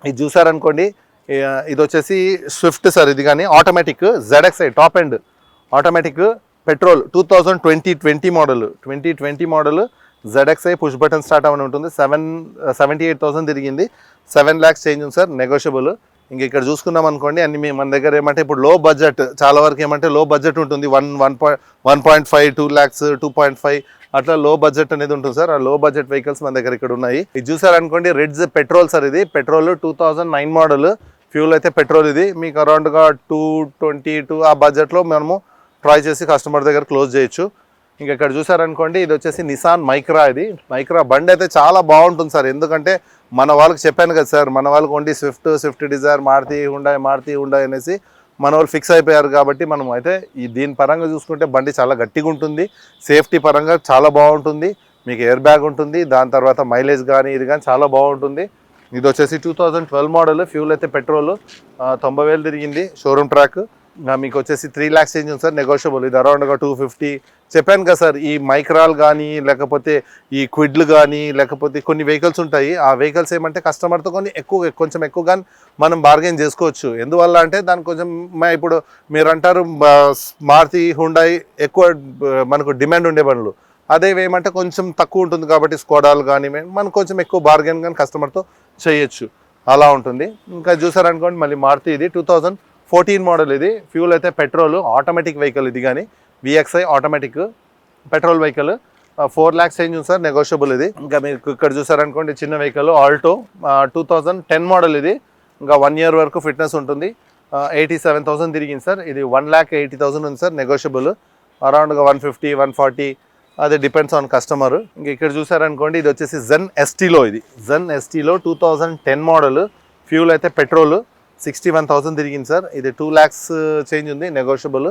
ఇది చూసారనుకోండి, ఇది వచ్చేసి స్విఫ్ట్ సార్. ఇది కానీ automatic ZXi top end automatic petrol 2020 model 2020 model ZXi push button start అవని ఉంటుంది. 78,000 తిరిగింది. 7 lakhs చేంజ్ ఉంది సార్, నెగోషియబుల్. ఇంక ఇక్కడ చూసుకున్నాం అనుకోండి, అన్ని మన దగ్గర ఏమంటే ఇప్పుడు లో బడ్జెట్, చాలా వరకు ఏమంటే లో బడ్జెట్ ఉంటుంది. 1.5 2 lakhs 2.5 అట్లా లో బడ్జెట్ అనేది ఉంటుంది సార్. ఆ లో బడ్జెట్ వెహికల్స్ మన దగ్గర ఇక్కడ ఉన్నాయి. ఇది చూసారనుకోండి, రెడ్స్ పెట్రోల్ సార్. ఇది పెట్రోల్ 2009 మోడల్, ఫ్యూల్ అయితే పెట్రోల్. ఇది మీకు అరౌండ్గా 222 ఆ బడ్జెట్లో మనము ట్రై చేసి కస్టమర్ దగ్గర క్లోజ్ చేయొచ్చు. ఇంకా ఇక్కడ చూసారనుకోండి, ఇది వచ్చేసి నిసాన్ మైక్రా. ఇది మైక్రా బండి అయితే చాలా బాగుంటుంది సార్. ఎందుకంటే మన వాళ్ళకి చెప్పాను కదా సార్, మన వాళ్ళకి only Swift Dzire, Maruti Hyundai అనేసి మన వాళ్ళు ఫిక్స్ అయిపోయారు. కాబట్టి మనం అయితే దీని పరంగా చూసుకుంటే బండి చాలా గట్టిగా ఉంటుంది. సేఫ్టీ పరంగా చాలా బాగుంటుంది. మీకు ఎయిర్ బ్యాగ్ ఉంటుంది. దాని తర్వాత మైలేజ్ కానీ ఇది కానీ చాలా బాగుంటుంది. ఇది వచ్చేసి 2012 మోడల్, ఫ్యూల్ అయితే పెట్రోల్. 90,000 తిరిగింది, షోరూమ్ ట్రాక్. మీకు వచ్చేసి 3 lakhs చేంజ్ ఉంది సార్, నెగోషియబుల్. ఇది అరౌండ్గా 250 చెప్పాను కదా సార్. ఈ మైక్రాల్ కానీ లేకపోతే ఈ క్విడ్లు కానీ లేకపోతే కొన్ని వెహికల్స్ ఉంటాయి. ఆ వెహికల్స్ ఏమంటే కస్టమర్తో కొంచెం ఎక్కువగా మనం బార్గెన్ చేసుకోవచ్చు. ఎందువల్ల అంటే దానికి కొంచెం ఇప్పుడు మీరు అంటారు మారుతి హుండాయ్ ఎక్కువ మనకు డిమాండ్ ఉండే బండ్లు, అదే ఏమంటే కొంచెం తక్కువ ఉంటుంది. కాబట్టి స్కోడాలు కానీ మనం కొంచెం ఎక్కువ బార్గెన్ కానీ కస్టమర్తో చేయొచ్చు, అలా ఉంటుంది. ఇంకా చూసారనుకోండి, మళ్ళీ మారుతి ఇది 2014 మోడల్. ఇది ఫ్యూల్ అయితే పెట్రోల్, ఆటోమేటిక్ వెహికల్. ఇది కానీ VXi automatic petrol vehicle. 4 lakhs change ఉంది సార్, నెగోషియబుల్. ఇది ఇంకా మీరు ఇక్కడ చూసారనుకోండి, చిన్న వెహికల్ ఆల్టో 2010 మోడల్. ఇది ఇంకా 1 year వరకు ఫిట్నెస్ ఉంటుంది. 87,000 తిరిగింది సార్. ఇది 1,80,000 ఉంది సార్, నెగోషియబుల్. అరౌండ్గా 150 140 అది డిపెండ్స్ ఆన్ కస్టమర్. ఇంకా ఇక్కడ చూసారనుకోండి, ఇది వచ్చేసి జెన్ ఎస్టీలో. ఇది జెన్ ఎస్టీలో 2010 మోడల్, ఫ్యూల్ అయితే పెట్రోల్. 61,000 తిరిగింది సార్. ఇది 2 lakhs చేంజ్ ఉంది, నెగోషియబుల్.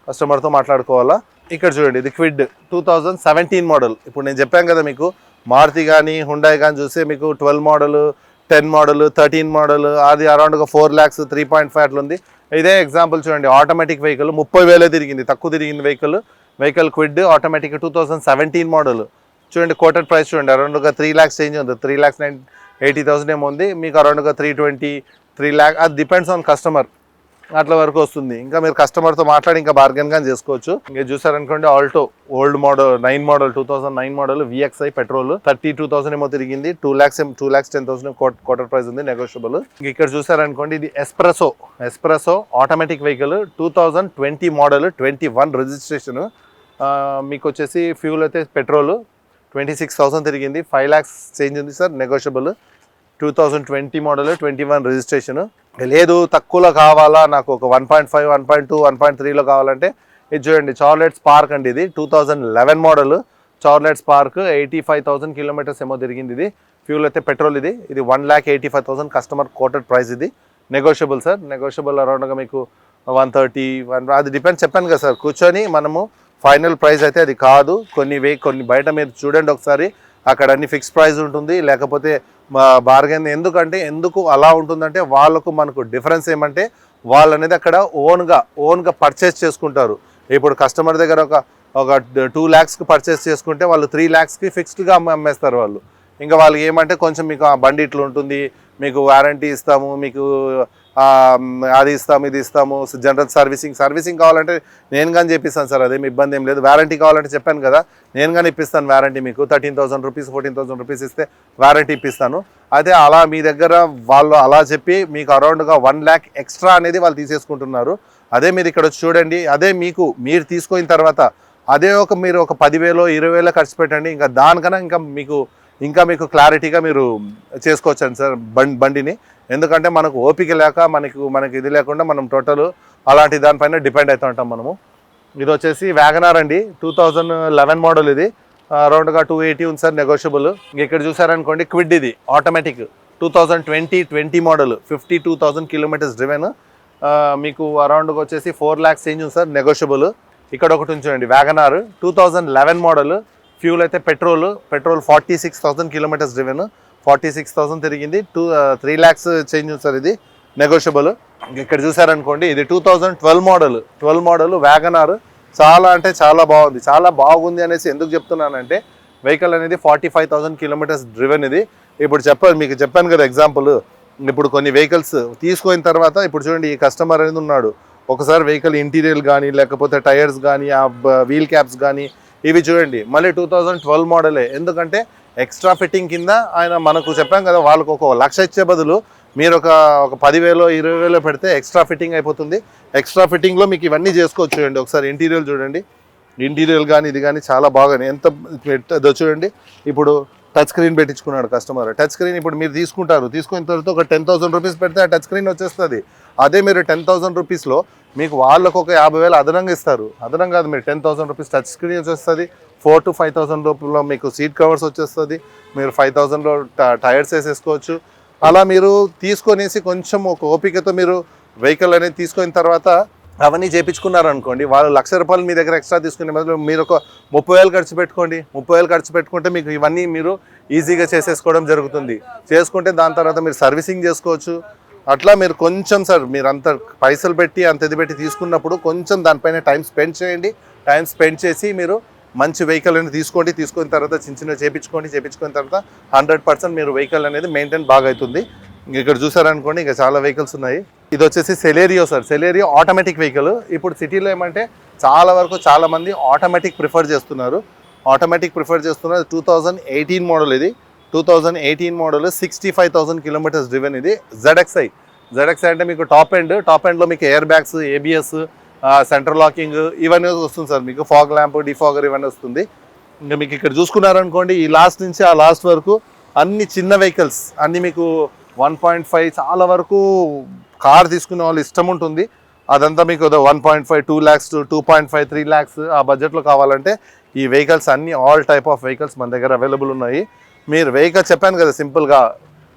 కస్టమర్తో మాట్లాడుకోవాలా. ఇక్కడ చూడండి, ఇది క్విడ్ 2017 మోడల్. ఇప్పుడు నేను చెప్పాను కదా మీకు, మారుతి కానీ హుండాయ్ కానీ చూస్తే మీకు 12 మోడల్ 10 మోడల్ 13 మోడల్ అది అరౌండ్గా 4 lakhs 3.5 అట్లా ఉంది. ఇదే ఎగ్జాంపుల్ చూడండి, ఆటోమేటిక్ వెహికల్ 30,000 తిరిగింది, తక్కువ తిరిగింది వెహికల్ క్విడ్ ఆటోమేటిక్ 2017 మోడల్. చూడండి కోటెడ్ ప్రైస్ చూడండి, అరౌండ్గా 3 lakhs చేంజ్ ఉంది. 3,80,000 ఏమో ఉంది. మీకు అరౌండ్గా 320 3 lakh అది డిపెండ్స్ ఆన్ కస్టమర్, అట్లా వరకు వస్తుంది. ఇంకా మీరు కస్టమర్తో మాట్లాడి ఇంకా బార్గెన్ కానీ చేసుకోవచ్చు. ఇంకా చూసారనుకోండి, Alto old model 2009 model VXi petrol 32,000 ఏమో తిరిగింది. 2 lakhs 10,000 క్వార్టర్ ప్రైస్ ఉంది, నెగోషియబుల్. ఇక్కడ చూసారనుకోండి, ఇది Espresso automatic vehicle 2020 model 21 registration. మీకు వచ్చేసి ఫ్యూల్ అయితే పెట్రోల్ 26,000 తిరిగింది. 5 lakhs చేంజ్ ఉంది సార్, నెగోషియబుల్. 2020 model 21 registration. లేదు తక్కువలో కావాలా నాకు, ఒక 1.5 1.2 1.3లో కావాలంటే ఇది చూడండి, చార్లెట్ స్పార్క్ అండి. ఇది 2011 మోడల్ చార్లెట్ స్పార్క్. 85,000 కిలోమీటర్స్ ఏమో తిరిగింది. ఇది ఫ్యూల్ అయితే పెట్రోల్. ఇది 1,85,000 కస్టమర్ కోటెడ్ ప్రైస్. ఇది నెగోషియబుల్ సార్, నెగోషియబుల్. అరౌండ్గా మీకు 130 అది డిపెండ్స్. చెప్పాను కదా సార్, కూర్చొని మనము ఫైనల్ ప్రైస్ అయితే అది కాదు. కొన్ని బయట మీరు చూడండి ఒకసారి, అక్కడ అన్ని ఫిక్స్ ప్రైస్ ఉంటుంది, లేకపోతే బార్గెన్. ఎందుకు అలా ఉంటుందంటే వాళ్ళకు మనకు డిఫరెన్స్ ఏమంటే వాళ్ళు అనేది అక్కడ ఓన్గా పర్చేస్ చేసుకుంటారు. ఇప్పుడు కస్టమర్ దగ్గర ఒక 2 lakhsకి పర్చేస్ చేసుకుంటే వాళ్ళు 3 lakhsకి ఫిక్స్డ్గా అమ్మేస్తారు వాళ్ళు. ఇంకా వాళ్ళకి ఏమంటే కొంచెం మీకు ఆ బండి ఇట్లా ఉంటుంది, మీకు వారంటీ ఇస్తాము, మీకు అది ఇస్తాము ఇది ఇస్తాము, జనరల్ సర్వీసింగ్ కావాలంటే నేను కానీ చెప్పిస్తాను సార్, అదేమి ఇబ్బంది ఏం లేదు. వారంటీ కావాలంటే చెప్పాను కదా, నేను కానీ ఇప్పిస్తాను వారంటీ. మీకు 13,000 రూపీస్ 14,000 రూపీస్ ఇస్తే వారంటీ ఇప్పిస్తాను. అదే అలా మీ దగ్గర వాళ్ళు అలా చెప్పి మీకు అరౌండ్గా 1 lakh ఎక్స్ట్రా అనేది వాళ్ళు తీసేసుకుంటున్నారు. అదే మీరు ఇక్కడ చూడండి, అదే మీరు తీసుకున్న తర్వాత అదే మీరు ఒక 10,000 20,000 ఖర్చు పెట్టండి. ఇంకా దానికన్నా ఇంకా మీకు క్లారిటీగా మీరు చేసుకోవచ్చండి సార్ బండిని. ఎందుకంటే మనకు ఓపిక లేక మనకి ఇది లేకుండా మనం టోటల్ అలాంటి దానిపైన డిపెండ్ అవుతూ ఉంటాం మనము. ఇది వచ్చేసి వ్యాగనార్ అండి, 2011 మోడల్. ఇది అరౌండ్గా 280 ఉంది సార్, నెగోషియబుల్. ఇక్కడ చూసారనుకోండి, క్విడ్. ఇది ఆటోమేటిక్ 2020 మోడల్ 52,000 కిలోమీటర్స్ డ్రివెన్. మీకు అరౌండ్గా వచ్చేసి 4 lakhs చేంజ్ ఉంది సార్, నెగోషియబుల్. ఇక్కడ ఒకటి ఉంచండి, వ్యాగనార్ 2011 మోడల్, ఫ్యూల్ అయితే పెట్రోల్ 46,000 కిలోమీటర్స్ డ్రివెన్. 46,000 తిరిగింది. 3 lakhs చేంజ్ ఉంది సార్, ఇది నెగోషియబుల్. ఇక్కడ చూసారనుకోండి, ఇది 2012 మోడల్ వ్యాగనార్. చాలా అంటే చాలా బాగుంది అనేసి ఎందుకు చెప్తున్నానంటే, వెహికల్ అనేది 45,000 కిలోమీటర్స్ డ్రివెన్. ఇది ఇప్పుడు మీకు చెప్పాను కదా ఎగ్జాంపుల్, ఇప్పుడు కొన్ని వెహికల్స్ తీసుకున్న తర్వాత ఇప్పుడు చూడండి ఈ కస్టమర్ అనేది ఉన్నాడు, ఒకసారి వెహికల్ ఇంటీరియర్ కానీ లేకపోతే టైర్స్ కానీ ఆ వీల్ క్యాప్స్ కానీ ఇవి చూడండి మళ్ళీ 2012 మోడలే. ఎందుకంటే ఎక్స్ట్రా ఫిట్టింగ్ కింద ఆయన మనకు చెప్పాం కదా, వాళ్ళకు ఒక 1,00,000 ఇచ్చే బదులు మీరు ఒక 10,000 20,000 పెడితే ఎక్స్ట్రా ఫిట్టింగ్ అయిపోతుంది. ఎక్స్ట్రా ఫిట్టింగ్లో మీకు ఇవన్నీ చేసుకోవచ్చు. చూడండి ఒకసారి ఇంటీరియర్ చూడండి, ఇంటీరియర్ కానీ ఇది కానీ చాలా బాగానే ఎంత చూడండి. ఇప్పుడు టచ్ స్క్రీన్ పెట్టించుకున్నాడు కస్టమర్. టచ్ స్క్రీన్ ఇప్పుడు మీరు తీసుకున్న తర్వాత ఒక 10,000 రూపీస్ పెడితే ఆ టచ్ స్క్రీన్ వచ్చేస్తుంది. అదే మీరు 10,000 రూపీస్లో మీకు వాళ్ళకు ఒక 50,000 అదనంగా ఇస్తారు. అదనంగా కాదు, మీరు 10,000 రూపీస్ టచ్ స్క్రీన్ వచ్చేస్తుంది. 4,000 to 5,000 రూపాయల్లో మీకు సీట్ కవర్స్ వచ్చేస్తుంది. మీరు 5,000లో టైర్స్ వేసేసుకోవచ్చు. అలా మీరు తీసుకొనేసి కొంచెం ఒక ఓపికతో మీరు వెహికల్ అనేది తీసుకున్న తర్వాత అవన్నీ చేయించుకున్నారనుకోండి, వాళ్ళు 1,00,000 రూపాయలు మీ దగ్గర ఎక్స్ట్రా తీసుకునే బదులు మీరు ఒక 30,000 ఖర్చు పెట్టుకోండి. 30,000 ఖర్చు పెట్టుకుంటే మీకు ఇవన్నీ మీరు ఈజీగా చేసేసుకోవడం జరుగుతుంది. చేసుకుంటే దాని తర్వాత మీరు సర్వీసింగ్ చేసుకోవచ్చు. అట్లా మీరు కొంచెం సార్ మీరు అంత పైసలు పెట్టి అంత ఇది పెట్టి తీసుకున్నప్పుడు కొంచెం దానిపైన టైం స్పెండ్ చేయండి. టైం స్పెండ్ చేసి మీరు మంచి వెహికల్ అనేది తీసుకున్న తర్వాత చిన్న చేయించుకున్న తర్వాత 100% మీరు వెహికల్ అనేది మెయింటైన్ బాగా అవుతుంది. ఇక్కడ చూసారనుకోండి ఇంకా చాలా వెహికల్స్ ఉన్నాయి. ఇది వచ్చేసి Celerio sir. Celerio automatic vehicle. ఇప్పుడు సిటీలో ఏమంటే చాలా మంది ఆటోమేటిక్ ప్రిఫర్ చేస్తున్నారు. 2018 మోడల్ ఇది. 2018 మోడల్ 65,000 కిలోమీటర్స్ డ్రివెన్. ఇది ZXi అంటే మీకు టాప్ ఎండ్లో మీకు air bags, ABS, central locking ఇవన్నీ వస్తుంది సార్. మీకు ఫాగ్ ల్యాంప్, డిఫాగర్ ఇవన్నీ వస్తుంది. ఇంకా మీకు ఇక్కడ చూసుకున్నారనుకోండి ఈ లాస్ట్ నుంచి ఆ లాస్ట్ వరకు అన్ని చిన్న వెహికల్స్ అన్నీ మీకు 1.5 చాలా వరకు కార్ తీసుకునే వాళ్ళు ఇష్టం ఉంటుంది. అదంతా మీకు 1.5, 2 lakhs, 2.5, 3 lakhs ఆ బడ్జెట్లో కావాలంటే ఈ వెహికల్స్ అన్ని ఆల్ టైప్ ఆఫ్ వెహికల్స్ మన దగ్గర అవైలబుల్ ఉన్నాయి. మీరు వెహికల్ చెప్పాను కదా సింపుల్గా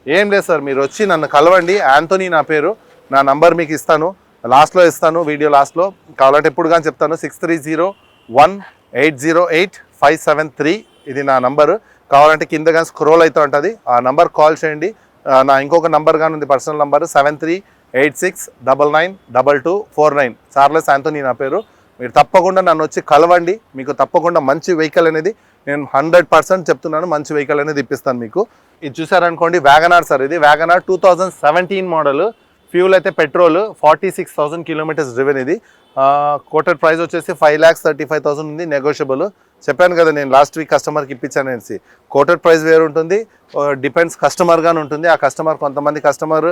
ఏం లేదు సార్, మీరు వచ్చి నన్ను కలవండి. యాంథోనీ నా పేరు, నా నంబర్ మీకు ఇస్తాను, లాస్ట్లో ఇస్తాను, వీడియో లాస్ట్లో. కావాలంటే ఎప్పుడు కానీ చెప్తాను. 6301808573 ఇది నా నంబరు. కావాలంటే కింద కానీ స్క్రోల్ అవుతూ ఉంటుంది, ఆ నంబర్ కాల్ చేయండి. నా ఇంకొక నంబర్ కానీ ఉంది, పర్సనల్ నంబర్ 7386992249. చార్లెస్ యాంథోనీ నా పేరు. మీరు తప్పకుండా నన్ను వచ్చి కలవండి. మీకు తప్పకుండా మంచి వెహికల్ అనేది నేను 100% చెప్తున్నాను, మంచి వెహికల్ అనేది ఇప్పిస్తాను మీకు. ఇది చూసారనుకోండి వ్యాగనార్ సార్. ఇది వ్యాగనార్ 2017 మోడల్. ఫ్యూల్ అయితే పెట్రోల్. 46,000 kilometres driven. ఇది కోటెడ్ ప్రైస్ వచ్చేసి 5,35,000 ఉంది, నెగోషియబుల్. చెప్పాను కదా నేను లాస్ట్ వీక్ కస్టమర్కి ఇప్పించాను అనేసి. కోటెడ్ ప్రైస్ వేరు ఉంటుంది, డిపెండ్స్ కస్టమర్గానే ఉంటుంది. ఆ కస్టమర్ కొంతమంది కస్టమర్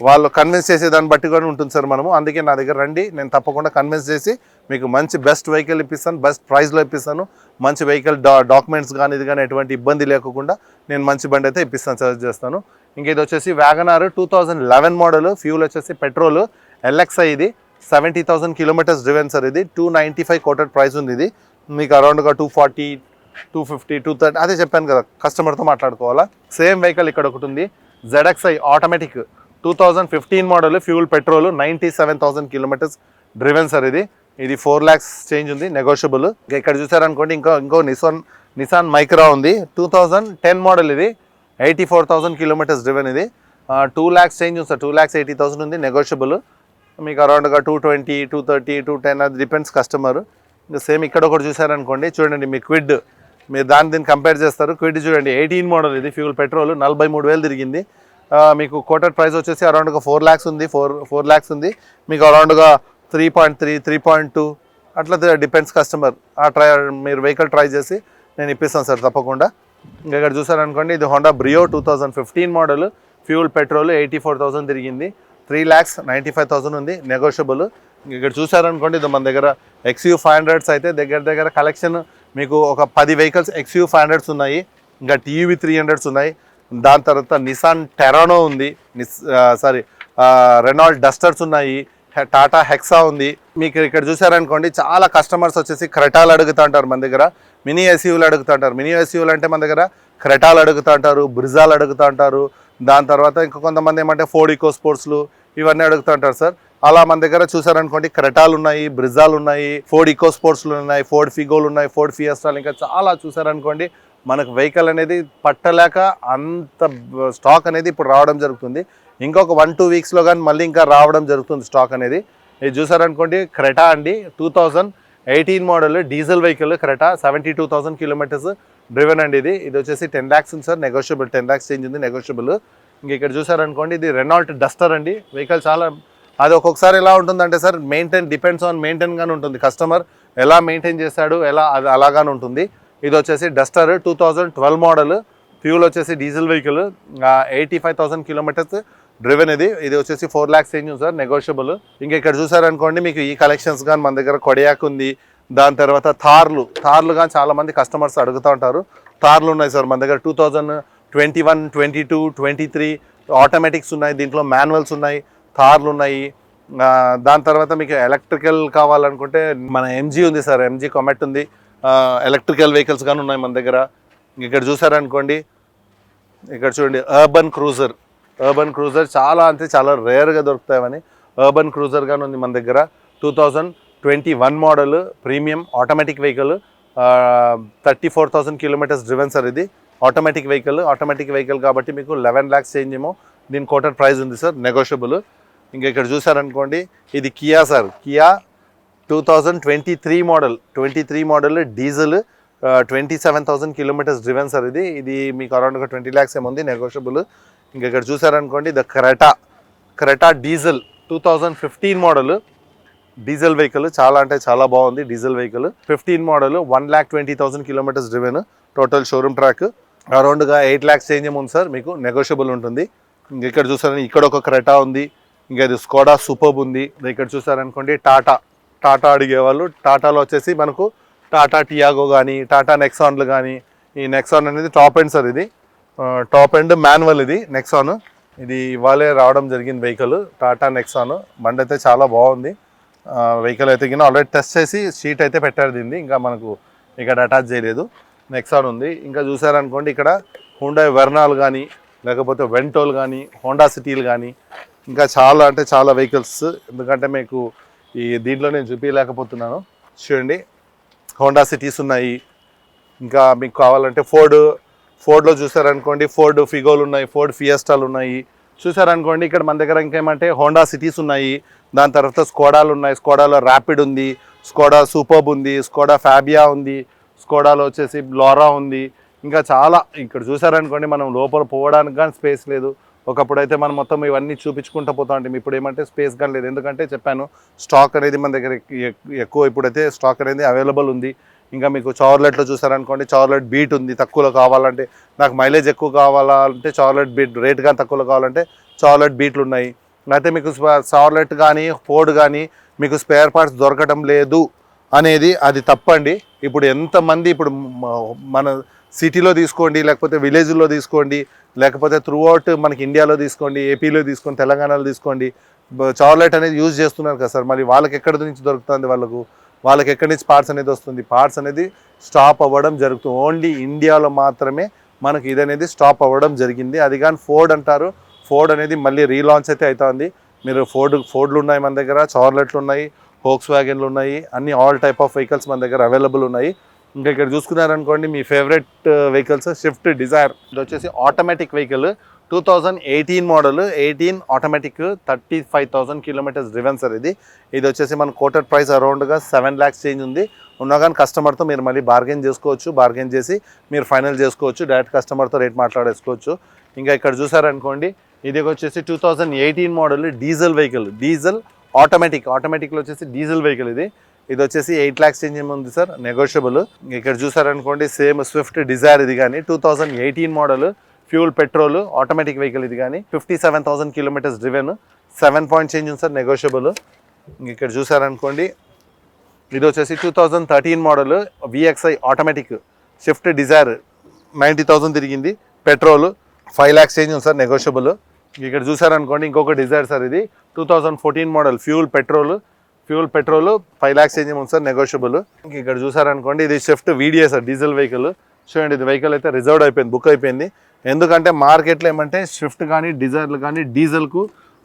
వాళ్ళు కన్విన్స్ చేసే దాన్ని బట్టి కూడా ఉంటుంది సార్ మనము. అందుకే నా దగ్గర రండి, నేను తప్పకుండా కన్విన్స్ చేసి మీకు మంచి బెస్ట్ వెహికల్ ఇప్పిస్తాను, బెస్ట్ ప్రైస్లో ఇప్పిస్తాను. మంచి వెహికల్ డాక్యుమెంట్స్ కానీ ఇది కానీ ఎటువంటి ఇబ్బంది లేకుండా నేను మంచి బండి అయితే ఇప్పిస్తాను, సజెస్ట్ చేస్తాను. ఇంకా ఇది వచ్చేసి వ్యాగనార్ 2011 మోడల్. ఫ్యూల్ వచ్చేసి పెట్రోల్. LXi ఇది 70,000 కిలోమీటర్స్ డ్రివెన్ సార్. ఇది 295 కోటెడ్ ప్రైస్ ఉంది. ఇది మీకు అరౌండ్గా 240, 250, 230 అదే చెప్పాను కదా, కస్టమర్తో మాట్లాడుకోవాలా. సేమ్ వెహికల్ ఇక్కడ ఒకటి ఉంది, ZXi automatic 2015 model. Fuel petrol. 97,000 kilometres driven sir. ఇది 4 lakhs చేంజ్ ఉంది, నెగోషియబుల్. ఇక్కడ చూసారనుకోండి ఇంకో నిసాన్ మైక్రా ఉంది. 2010 మోడల్. ఇది 84,000 కిలోమీటర్స్ డ్రివెన్. ఇది 2 lakhs చేంజ్ ఉంది సార్. 2,80,000 ఉంది, నెగోషియబుల్. మీకు అరౌండ్గా 220, 230, 210 అది డిపెండ్స్ కస్టమర్. ఇంకా సేమ్ ఇక్కడ ఒకటి చూసారనుకోండి, చూడండి మీ క్విడ్, మీరు దీన్ని కంపేర్ చేస్తారు. క్విడ్ చూడండి 18 మోడల్. ఇది ఫ్యూల్ పెట్రోల్. 43,000 తిరిగింది. మీకు కోటెడ్ ప్రైస్ వచ్చేసి అరౌండ్గా 4 lakhs ఉంది. 4 lakhs ఉంది. మీకు అరౌండ్గా 3.3, 3.2 అట్లా డిపెండ్స్ కస్టమర్. మీరు వెహికల్ ట్రై చేసి నేను ఇప్పిస్తాను సార్ తప్పకుండా. ఇంకా ఇక్కడ చూసారనుకోండి ఇది Honda Brio 2015 model. Fuel petrol. 84,000 తిరిగింది. 3,95,000 ఉంది, నెగోషియబుల్. ఇక్కడ చూసారనుకోండి ఇది మన దగ్గర XU500s అయితే దగ్గర కలెక్షన్ మీకు ఒక 10 వెహికల్స్ XU500s ఉన్నాయి. ఇంకా TUV 300s ఉన్నాయి. దాని తర్వాత నిసాన్ టెరానో ఉంది, రెనాల్డ్ డస్టర్స్ ఉన్నాయి, టాటా హెక్సా ఉంది. మీకు ఇక్కడ చూసారనుకోండి చాలా కస్టమర్స్ వచ్చేసి క్రెటాలు అడుగుతూ ఉంటారు మన దగ్గర, మినీ SUVలు అడుగుతూ ఉంటారు. మినీ SUVలు అంటే మన దగ్గర క్రెటాలు అడుగుతూ ఉంటారు, బ్రిజాలు అడుగుతూ ఉంటారు. దాని తర్వాత ఇంకా కొంతమంది ఏమంటే ఫోర్డ్ ఈకో స్పోర్ట్స్లు ఇవన్నీ అడుగుతూ ఉంటారు సార్. అలా మన దగ్గర చూసారనుకోండి క్రెటాలు ఉన్నాయి, బ్రిజాలు ఉన్నాయి, ఫోర్డ్ ఈకో స్పోర్ట్స్లు ఉన్నాయి, ఫోర్డ్ ఫిగోలు ఉన్నాయి, ఫోర్డ్ ఫియస్టాలు, ఇంకా చాలా చూసారనుకోండి. మనకు వెహికల్ అనేది పట్టలేక అంత స్టాక్ అనేది ఇప్పుడు రావడం జరుగుతుంది. ఇంకొక 1-2 వీక్స్లో కానీ మళ్ళీ ఇంకా రావడం జరుగుతుంది స్టాక్ అనేది. ఇది చూసారనుకోండి క్రెటా అండి, 2018 model diesel vehicle Creta. 72,000 kilometres driven అండి. ఇది వచ్చేసి 10 lakhs ఉంది సార్, నెగోషియబుల్. 10 lakhs చేంజ్ ఉంది, నెగోషియబుల్. ఇంక ఇక్కడ చూసారనుకోండి ఇది రెనాల్ట్ డస్టర్ అండి. వెహికల్ చాలా అది ఒక్కొక్కసారి ఎలా ఉంటుందంటే సార్ డిపెండ్స్ ఆన్ మెయింటైన్ గానే ఉంటుంది. కస్టమర్ ఎలా మెయింటైన్ చేస్తాడు ఎలా అది అలాగానే ఉంటుంది. ఇది వచ్చేసి డస్టర్ 2012 మోడల్, ఫ్యూల్ వచ్చేసి డీజిల్ వెహికల్, 85,000 కిలోమీటర్స్ డ్రివెన్. ఇది వచ్చేసి 4 lakhs ఇంజిన్ సార్, నెగోషియబుల్. ఇంకా ఇక్కడ చూసారనుకోండి మీకు ఈ కలెక్షన్స్ కానీ మన దగ్గర కొడియాక్ ఉంది. దాని తర్వాత థార్లు కానీ చాలా మంది కస్టమర్స్ అడుగుతూ ఉంటారు. థార్లు ఉన్నాయి సార్ మన దగ్గర 2021, 22, 23 ఆటోమేటిక్స్ ఉన్నాయి, దీంట్లో మాన్యువల్స్ ఉన్నాయి, థార్లు ఉన్నాయి. దాని తర్వాత మీకు ఎలక్ట్రికల్ కావాలనుకుంటే మన ఎంజీ ఉంది సార్, ఎంజీ కామెట్ ఉంది. ఎలక్ట్రికల్ వెహికల్స్ కానీ ఉన్నాయి మన దగ్గర. ఇక్కడ చూసారనుకోండి ఇక్కడ చూడండి అర్బన్ క్రూజర్ చాలా చాలా రేర్గా దొరుకుతాయని అర్బన్ క్రూజర్ కానీ ఉంది మన దగ్గర. 2021 model premium automatic vehicle, 34,000 kilometres driven sir. ఇది ఆటోమేటిక్ వెహికల్ కాబట్టి మీకు 11 lakhs చేంజ్ ఏమో దీని కోటెడ్ ప్రైస్ ఉంది సార్, నెగోషియబుల్. ఇంకా ఇక్కడ చూసారనుకోండి ఇది Kia sir, Kia 2023 model diesel, 27,000 kilometres driven sir. ఇది మీకు అరౌండ్గా 20 lakhs ఏముంది, నెగోషియబుల్. ఇంకా ఇక్కడ చూసారనుకోండి the Creta diesel 2015 model diesel vehicle, చాలా బాగుంది diesel vehicle. 15 model, 1,20,000 kilometres driven, total showroom track. అరౌండ్గా 8 lakhs change ఏముంది సార్, మీకు నెగోషియబుల్ ఉంటుంది. ఇంక ఇక్కడ చూసారని ఇక్కడ ఒక క్రెటా ఉంది, ఇంకా ఇది స్కోడా సూపర్బ్ ఉంది. ఇక్కడ చూసారనుకోండి టాటా అడిగేవాళ్ళు, టాటాలో వచ్చేసి మనకు టాటా టియాగో కానీ టాటా నెక్సాన్లు కానీ. ఈ నెక్సాన్ అనేది టాప్ ఎండ్ సార్, ఇది టాప్ ఎండ్ మాన్యువల్. ఇది నెక్సాన్, ఇది ఇవాళే రావడం జరిగింది వెహికల్, టాటా నెక్సాన్. బండి అయితే చాలా బాగుంది. వెహికల్ అయితే కింద ఆల్రెడీ టెస్ట్ చేసి షీట్ అయితే పెట్టారు దీన్ని, ఇంకా మనకు ఇక్కడ అటాచ్ చేయలేదు. నెక్సాన్ ఉంది. ఇంకా చూసారనుకోండి ఇక్కడ హుండాయ్ వెర్నాలు కానీ లేకపోతే వెంటోల్ కానీ హోండా సిటీలు కానీ ఇంకా చాలా వెహికల్స్. ఎందుకంటే మీకు ఈ దీంట్లో నేను చూపించలేకపోతున్నాను. చూడండి హోండా సిటీస్ ఉన్నాయి. ఇంకా మీకు కావాలంటే ఫోర్డ్లో చూసారనుకోండి ఫోర్డ్ ఫిగోలు ఉన్నాయి, ఫోర్డ్ ఫియస్టాలు ఉన్నాయి. చూసారనుకోండి ఇక్కడ మన దగ్గర ఇంకేమంటే హోండా సిటీస్ ఉన్నాయి. దాని తర్వాత స్కోడాలు ఉన్నాయి, స్కోడాలో ర్యాపిడ్ ఉంది, స్కోడా సూపర్బ్ ఉంది, స్కోడా ఫ్యాబియా ఉంది, స్కోడాలో వచ్చేసి లోరా ఉంది. ఇంకా చాలా ఇక్కడ చూసారనుకోండి మనం లోపల పోవడానికి కానీ స్పేస్ లేదు. ఒకప్పుడు అయితే మనం మొత్తం ఇవన్నీ చూపించుకుంటూ పోతా ఉంటాం. ఇప్పుడు ఏమంటే స్పేస్ కానీ లేదు. ఎందుకంటే చెప్పాను స్టాక్ అనేది మన దగ్గర ఎక్కువ ఇప్పుడైతే స్టాక్ అనేది అవైలబుల్ ఉంది. ఇంకా మీకు చార్లెట్లో చూసారనుకోండి చార్లెట్ బీట్ ఉంది, తక్కువలో కావాలంటే నాకు మైలేజ్ ఎక్కువ కావాలంటే చార్లెట్ బీట్, రేట్ కానీ తక్కువలో కావాలంటే చార్లెట్ బీట్లు ఉన్నాయి. అయితే మీకు చార్లెట్ కానీ ఫోర్డ్ కానీ మీకు స్పేర్ పార్ట్స్ దొరకడం లేదు అనేది అది తప్పండి. ఇప్పుడు ఎంతమంది ఇప్పుడు మన సిటీలో తీసుకోండి లేకపోతే విలేజ్లో తీసుకోండి లేకపోతే త్రూఅవుట్ మనకి ఇండియాలో తీసుకోండి, ఏపీలో తీసుకోండి, తెలంగాణలో తీసుకోండి, చార్లెట్ అనేది యూజ్ చేస్తున్నారు కదా సార్. మరి వాళ్ళకి ఎక్కడి నుంచి దొరుకుతుంది, వాళ్ళకి ఎక్కడి నుంచి పార్ట్స్ అనేది వస్తుంది? పార్ట్స్ అనేది స్టాప్ అవ్వడం జరుగుతుంది. ఓన్లీ ఇండియాలో మాత్రమే మనకి ఇది అనేది స్టాప్ అవ్వడం జరిగింది. అది కానీ ఫోర్డ్ అంటారు, ఫోర్డ్ అనేది మళ్ళీ రీలాంచ్ అయితే అవుతుంది. మీరు ఫోర్డ్లు ఉన్నాయి మన దగ్గర, చార్లెట్లు ఉన్నాయి, వోక్స్ వ్యాగన్లు ఉన్నాయి, అన్ని ఆల్ టైప్ ఆఫ్ వెహికల్స్ మన దగ్గర అవైలబుల్ ఉన్నాయి. ఇంకా ఇక్కడ చూసుకున్నారనుకోండి మీ ఫేవరెట్ వెహికల్స్ స్విఫ్ట్ డిజైర్. ఇది వచ్చేసి automatic vehicle 2018 model, 18 automatic, 35,000 kilometres driven sir. ఇది వచ్చేసి మన కోటెడ్ ప్రైస్ అరౌండ్గా 7 lakhs చేంజ్ ఉంది. ఉన్నా కానీ కస్టమర్తో మీరు మళ్ళీ బార్గెన్ చేసి మీరు ఫైనల్ చేసుకోవచ్చు, డైరెక్ట్ కస్టమర్తో రేట్ మాట్లాడేసుకోవచ్చు. ఇంకా ఇక్కడ చూసారనుకోండి ఇది వచ్చేసి 2018 మోడల్ డీజిల్ వెహికల్, డీజిల్ ఆటోమేటిక్లో వచ్చేసి డీజిల్ వెహికల్. ఇది వచ్చేసి 8 lakhs చేంజ్ ఏముంది సార్, నెగోషియబుల్. ఇక్కడ చూసారనుకోండి సేమ్ స్విఫ్ట్ డిజైర్ ఇది కానీ 2018 model, fuel petrol automatic vehicle. ఇది కానీ 57,000 కిలోమీటర్స్ డ్రివెన్, 7 point చేంజ్ ఉంది సార్, నెగోషియబుల్. ఇక్కడ చూసారనుకోండి ఇది వచ్చేసి 2013 model VXI automatic Swift Dzire, 90,000 తిరిగింది, పెట్రోల్, 5 lakhs చేంజ్ ఉంది సార్, నెగోషియబుల్. ఇక్కడ చూసారనుకోండి ఇంకొక డిజైర్ సార్, ఇది 2014 model fuel petrol 5 lakhs change ఉంది సార్, నెగోషియబుల్. ఇక్కడ చూసారనుకోండి ఇది Swift VDI sir, diesel vehicle. చూడండి ఇది వెహికల్ అయితే రిజర్వ్డ్ అయిపోయింది, బుక్ అయిపోయింది. ఎందుకంటే మార్కెట్లో ఏమంటే స్విఫ్ట్ కానీ డిజైర్లు కానీ డీజిల్కు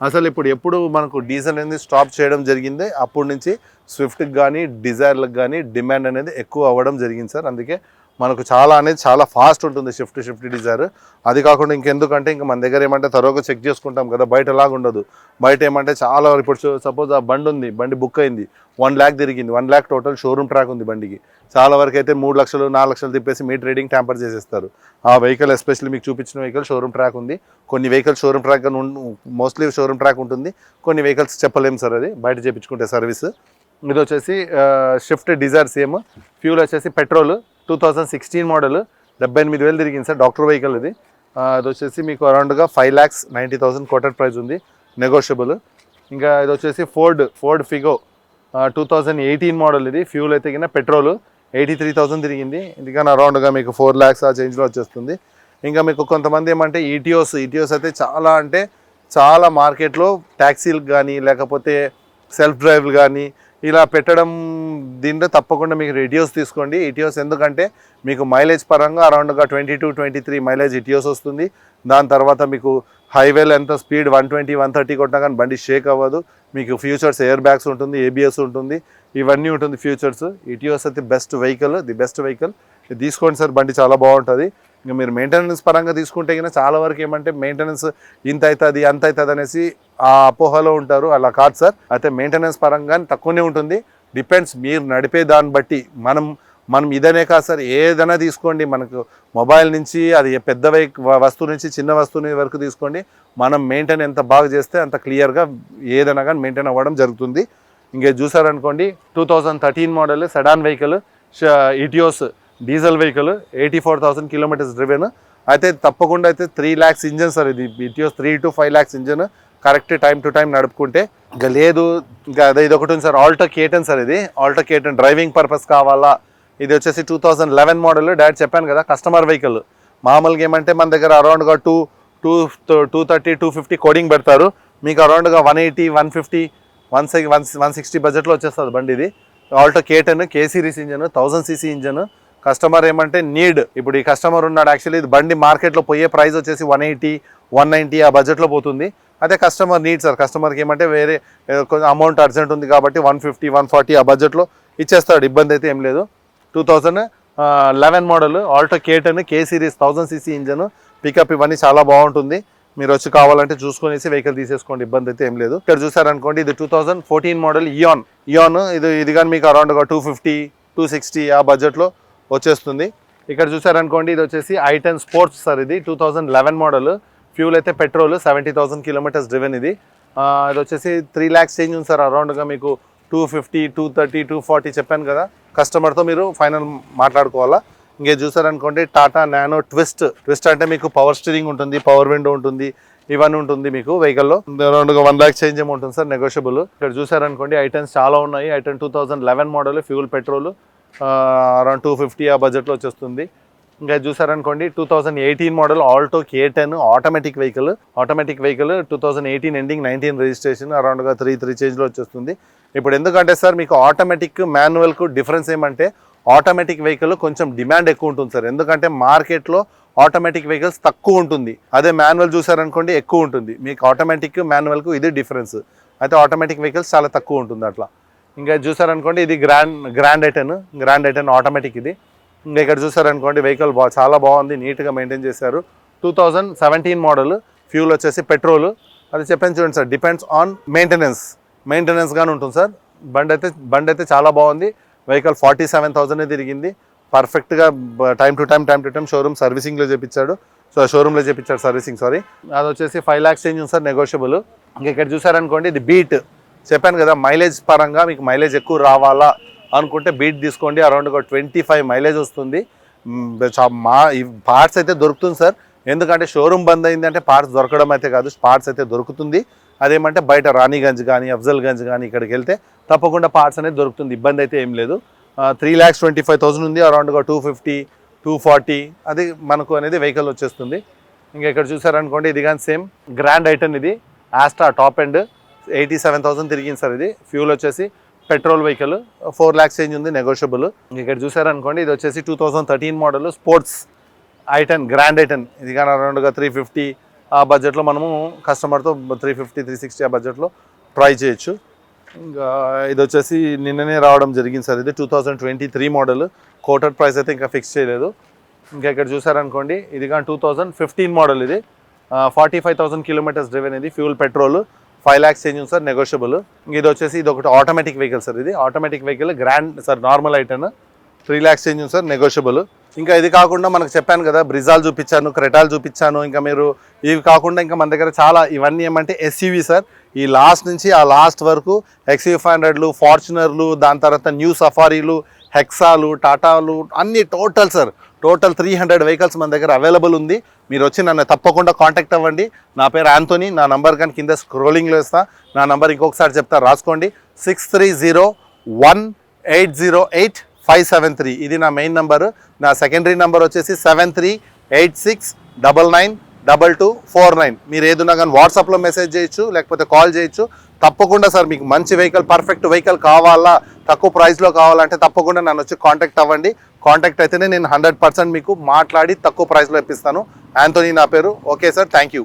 అసలు ఎప్పుడు మనకు డీజిల్ అనేది స్టాప్ చేయడం జరిగింది. అప్పటి నుంచి స్విఫ్ట్కి కానీ డిజైర్లకు కానీ డిమాండ్ అనేది ఎక్కువ అవ్వడం జరిగింది సార్. అందుకే మనకు చాలా అనేది చాలా ఫాస్ట్ ఉంటుంది షిఫ్ట్ డిజైర్. అది కాకుండా ఇంకెందుకంటే ఇంకా మన దగ్గర ఏమంటే తరోగా చెక్ చేసుకుంటాం కదా, బయట లాగా ఉండదు. బయట ఏమంటే చాలా ఇప్పుడు సపోజ్ ఆ బండి ఉంది, బండి బుక్ అయింది, 1 lakh తిరిగింది, 1 lakh టోటల్ షోరూమ్ ట్రాక్ ఉంది బండికి. చాలా వరకు అయితే 3 లక్షలు 4 లక్షలు తిప్పేసి మీటర్ రీడింగ్ ట్యాంపర్ చేసేస్తారు. ఆ వెహికల్ ఎస్పెషల్లీ మీకు చూపించిన వెహికల్ షోరూమ్ ట్రాక్ ఉంది. కొన్ని vehicle showroom track mostly showroom track ఉంటుంది, కొన్ని వెహికల్స్ చెప్పలేము సార్, అది బయట చేయించుకుంటే సర్వీస్. ఇది వచ్చేసి షిఫ్ట్ డిజైర్ సేమ్. ఫ్యూల్ వచ్చేసి పెట్రోల్ 2016 మోడల్, 78,000 తిరిగింది సార్, డాక్టర్ వెహికల్ ఇది. అది వచ్చేసి మీకు అరౌండ్గా 5,90,000 కోటెడ్ ప్రైస్ ఉంది, నెగోషియబుల్. ఇంకా ఇది వచ్చేసి ఫోర్డ్ ఫిగో 2018 మోడల్ ఇది. ఫ్యూల్ అయితే కింద పెట్రోల్ 83,000 తిరిగింది, ఇది కానీ అరౌండ్గా మీకు 4 lakhs ఆ చేంజ్లో వచ్చేస్తుంది. ఇంకా మీకు కొంతమంది ఏమంటే ఈటీఓస్ అయితే చాలా మార్కెట్లో ట్యాక్సీలకు కానీ లేకపోతే సెల్ఫ్ డ్రైవ్లు కానీ ఇలా పెట్టడం. దీంట్లో తప్పకుండా మీకు ఇటియోస్ తీసుకోండి. ఇటియోస్ ఎందుకంటే మీకు మైలేజ్ పరంగా అరౌండ్గా 22-23 మైలేజ్ ఇటియోస్ వస్తుంది. దాని తర్వాత మీకు హైవేలో ఎంత స్పీడ్ 120-130 కొట్టినా కానీ బండి షేక్ అవ్వదు. మీకు ఫ్యూచర్స్ ఎయిర్ బ్యాగ్స్ ఉంటుంది, ఏబిఎస్ ఉంటుంది, ఇవన్నీ ఉంటుంది ఫ్యూచర్స్. ఇటియోస్ అయితే best vehicle, the best vehicle. తీసుకోండి సార్, బండి చాలా బాగుంటుంది. ఇంకా మీరు మెయింటెనెన్స్ పరంగా తీసుకుంటే కన్నా చాలా వరకు ఏమంటే మెయింటెనెన్స్ ఇంత అవుతుంది అంత అవుతుంది అనేసి ఆ అపోహలో ఉంటారు, అలా కాదు సార్. అయితే మెయింటెనెన్స్ పరంగా తక్కువనే ఉంటుంది, డిపెండ్స్ మీరు నడిపే దాన్ని బట్టి. మనం ఇదనే కాదు సార్, ఏదైనా తీసుకోండి, మనకు మొబైల్ నుంచి అది పెద్ద వస్తువు నుంచి చిన్న వస్తువు వరకు తీసుకోండి, మనం మెయింటైన్ ఎంత బాగా చేస్తే అంత క్లియర్గా ఏదైనా కానీ మెయింటైన్ అవ్వడం జరుగుతుంది. ఇంకే చూసారనుకోండి 2013 model sedan vehicle, Etios diesel vehicle, 84,000 kilometres driven. అయితే తప్పకుండా అయితే 3 lakhs ఇంజన్ సార్ ఇది, Etios 3 to 5 lakhs engine correct time to time నడుపుకుంటే. ఇంకా లేదు ఇంకా అదే ఇది ఒకటి ఉంది సార్, ఆల్టో కేటన్ సార్, ఇది ఆల్టో కేటన్ డ్రైవింగ్ పర్పస్ కావాలా. ఇది వచ్చేసి 2011 మోడల్, డైరెక్ట్ చెప్పాను కదా కస్టమర్ వెహికల్. మామూలుగా ఏమంటే మన దగ్గర అరౌండ్గా 230-250 కోడింగ్ పెడతారు, మీకు అరౌండ్గా 180, 150, 160 బడ్జెట్లో వచ్చేస్తుంది బండి. ఇది Alto K ten K series engine, 1000cc engine. Customer ఏమంటే నీడ్, ఇప్పుడు ఈ కస్టమర్ ఉన్నాడు, యాక్చువల్లీ ఇది బండి మార్కెట్లో పోయే ప్రైస్ వచ్చేసి 180, 190 ఆ బడ్జెట్లో పోతుంది. అదే కస్టమర్ నీడ్ సార్, కస్టమర్కి ఏమంటే వేరే కొంచెం అమౌంట్ అర్జెంట్ ఉంది కాబట్టి 150, 140 ఆ బడ్జెట్లో ఇచ్చేస్తాడు, ఇబ్బంది అయితే ఏం లేదు. 2011 model Alto K ten K series 1000cc engine, pickup ఇవన్నీ చాలా బాగుంటుంది. మీరు వచ్చి కావాలంటే చూసుకునేసి వెహికల్ తీసేసుకోండి, ఇబ్బంది అయితే ఏం లేదు. ఇక్కడ చూసారనుకోండి ఇది 2014 మోడల్ ఇయాన్ ఇది కానీ మీకు అరౌండ్గా 250, 260 ఆ బడ్జెట్లో వచ్చేస్తుంది. ఇక్కడ చూసారనుకోండి ఇది వచ్చేసి i10 స్పోర్ట్స్ సార్, ఇది 2011 మోడల్. ఫ్యూల్ అయితే పెట్రోల్ 70,000 కిలోమీటర్స్ డ్రివెన్. ఇది ఇది వచ్చేసి 3 lakhs చేంజ్ ఉంది సార్, అరౌండ్గా మీకు 250, 230, 240 చెప్పాను కదా, కస్టమర్తో మీరు ఫైనల్ మాట్లాడుకోవాలా. ఇంకే చూసారనుకోండి టాటా నానో ట్విస్ట్ అంటే మీకు పవర్ స్టీరింగ్ ఉంటుంది, పవర్ విండో ఉంటుంది, ఇవన్నీ ఉంటుంది మీకు వెహికల్లో. అరౌండ్గా 1 lakh చేంజ్ ఏమో ఉంటుంది సార్, నెగోషియబుల్. ఇక్కడ చూసారనుకోండి i10 చాలా ఉన్నాయి. i10 2011 model, fuel petrol, around 250 ఆ బడ్జెట్లో వచ్చేస్తుంది. ఇంకా చూసారనుకోండి 2018 model Alto K ten automatic vehicle 2018 ఎండింగ్ 19 రిజిస్ట్రేషన్, అరౌండ్గా 3 చేంజ్లో వచ్చేస్తుంది. ఇప్పుడు ఎందుకంటే సార్ మీకు ఆటోమేటిక్ మాన్యువల్కు డిఫరెన్స్ ఏమంటే ఆటోమేటిక్ వెహికల్ కొంచెం డిమాండ్ ఎక్కువ ఉంటుంది సార్, ఎందుకంటే మార్కెట్లో ఆటోమేటిక్ వెహికల్స్ తక్కువ ఉంటుంది, అదే మాన్యువల్ చూసారనుకోండి ఎక్కువ ఉంటుంది. మీకు ఆటోమేటిక్ మాన్యువల్కు ఇది డిఫరెన్స్. అయితే ఆటోమేటిక్ వెహికల్స్ చాలా తక్కువ ఉంటుంది అట్లా. ఇంకా చూసారనుకోండి ఇది గ్రాండ్ ఐటెన్ ఆటోమేటిక్ ఇది. ఇంకా ఇక్కడ చూసారనుకోండి వెహికల్ చాలా బాగుంది, నీట్గా మెయింటైన్ చేశారు. 2017 మోడల్, ఫ్యూల్ వచ్చేసి పెట్రోల్. అది చెప్పాను చూడండి సార్, డిపెండ్స్ ఆన్ మెయింటెనెన్స్ గానే ఉంటుంది సార్. బండి అయితే చాలా బాగుంది. వెహికల్ 47,000 తిరిగింది, పర్ఫెక్ట్గా టైం టు టైం షోరూమ్ సర్వీసింగ్లో చేపించాడు. షోరూమ్లో చేపించాడు సర్వీసింగ్, సారీ. అది వచ్చేసి 5 lakhs చేంజ్ ఉంది సార్, నెగోషియబుల్. ఇంకా ఇక్కడ చూసారనుకోండి ఇది బీట్, చెప్పాను కదా మైలేజ్ పరంగా మీకు మైలేజ్ ఎక్కువ రావాలా అనుకుంటే బీట్ తీసుకోండి, అరౌండ్గా 25 మైలేజ్ వస్తుంది. పార్ట్స్ అయితే దొరుకుతుంది సార్, ఎందుకంటే షోరూమ్ బంద్ అయింది అంటే పార్ట్స్ దొరకడం అయితే కాదు, పార్ట్స్ అయితే దొరుకుతుంది. అదేమంటే బయట రాణిగంజ్ కానీ అఫ్జల్గంజ్ కానీ ఇక్కడికి వెళ్తే తప్పకుండా పార్ట్స్ అనేది దొరుకుతుంది, ఇబ్బంది అయితే ఏం లేదు. 3,25,000 ఉంది, అరౌండ్గా 250, 240 అది మనకు అనేది వెహికల్ వచ్చేస్తుంది. ఇంకా ఇక్కడ చూసారనుకోండి ఇది కానీ సేమ్ గ్రాండ్ ఐటెన్, ఇది ఆస్ట్రా టాప్ ఎండ్ 87,000 తిరిగింది సార్. ఇది ఫ్యూల్ వచ్చేసి పెట్రోల్ వెహికల్, 4 lakhs చేంజ్ ఉంది, నెగోషియబుల్. ఇక్కడ చూసారనుకోండి ఇది వచ్చేసి 2013 మోడల్ స్పోర్ట్స్ గ్రాండ్ ఐటెన్. ఇది కానీ అరౌండ్గా 350 ఆ బడ్జెట్లో మనము కస్టమర్తో 350, 360 ఆ బడ్జెట్లో ట్రై చేయొచ్చు. ఇంకా ఇది వచ్చేసి నిన్ననే రావడం జరిగింది సార్. ఇది 2023 మోడల్. కోటెడ్ ప్రైస్ అయితే ఇంకా ఫిక్స్ చేయలేదు. ఇంకా ఇక్కడ చూసారనుకోండి, ఇది కానీ 2015 మోడల్. ఇది 45,000 కిలోమీటర్స్ డ్రివెన్. ఇది ఫ్యూల్ పెట్రోల్, 5 lakhs చేంజ్ ఉంది సార్, నెగోషియబుల్. ఇది వచ్చేసి ఇది ఒకటి ఆటోమేటిక్ వెహికల్ సార్. ఇది automatic vehicle grand sir, normal i ten 3 lakhs change ఉంది సార్, నెగోషియబుల్. ఇంకా ఇది కాకుండా మనకు చెప్పాను కదా, బ్రిజాల్ చూపించాను, క్రెటాల్ చూపించాను. ఇంకా మీరు ఇవి కాకుండా ఇంకా మన దగ్గర చాలా ఇవన్నీ ఏమంటే ఎస్యూవి సార్. ఈ లాస్ట్ నుంచి ఆ లాస్ట్ వరకు XUV500లు, ఫార్చునర్లు, దాని తర్వాత న్యూ సఫారీలు, హెక్సాలు, టాటాలు అన్ని టోటల్ సార్. టోటల్ 300 వెహికల్స్ మన దగ్గర అవైలబుల్ ఉంది. మీరు వచ్చి నన్ను తప్పకుండా కాంటాక్ట్ అవ్వండి. నా పేరు యాంథోనీ. నా నంబర్ కానీ కింద స్క్రోలింగ్లో ఇస్తా. నా నంబర్ ఇంకొకసారి చెప్తా, రాసుకోండి. 6301808573. ఇది నా మెయిన్ నంబరు. నా సెకండరీ నెంబర్ వచ్చేసి 7386992249. మీరు ఏదన్నా కానీ వాట్సాప్లో మెసేజ్ చేయొచ్చు, లేకపోతే కాల్ చేయొచ్చు. తప్పకుండా సార్, మీకు మంచి వెహికల్, పర్ఫెక్ట్ వెహికల్ కావాలా, తక్కువ ప్రైస్లో కావాలంటే తప్పకుండా నన్ను వచ్చి కాంటాక్ట్ అవ్వండి. కాంటాక్ట్ అయితేనే నేను 100% మీకు మాట్లాడి తక్కువ ప్రైస్లో ఇప్పిస్తాను. యాంథోనీ నా పేరు. Okay sir, thank you.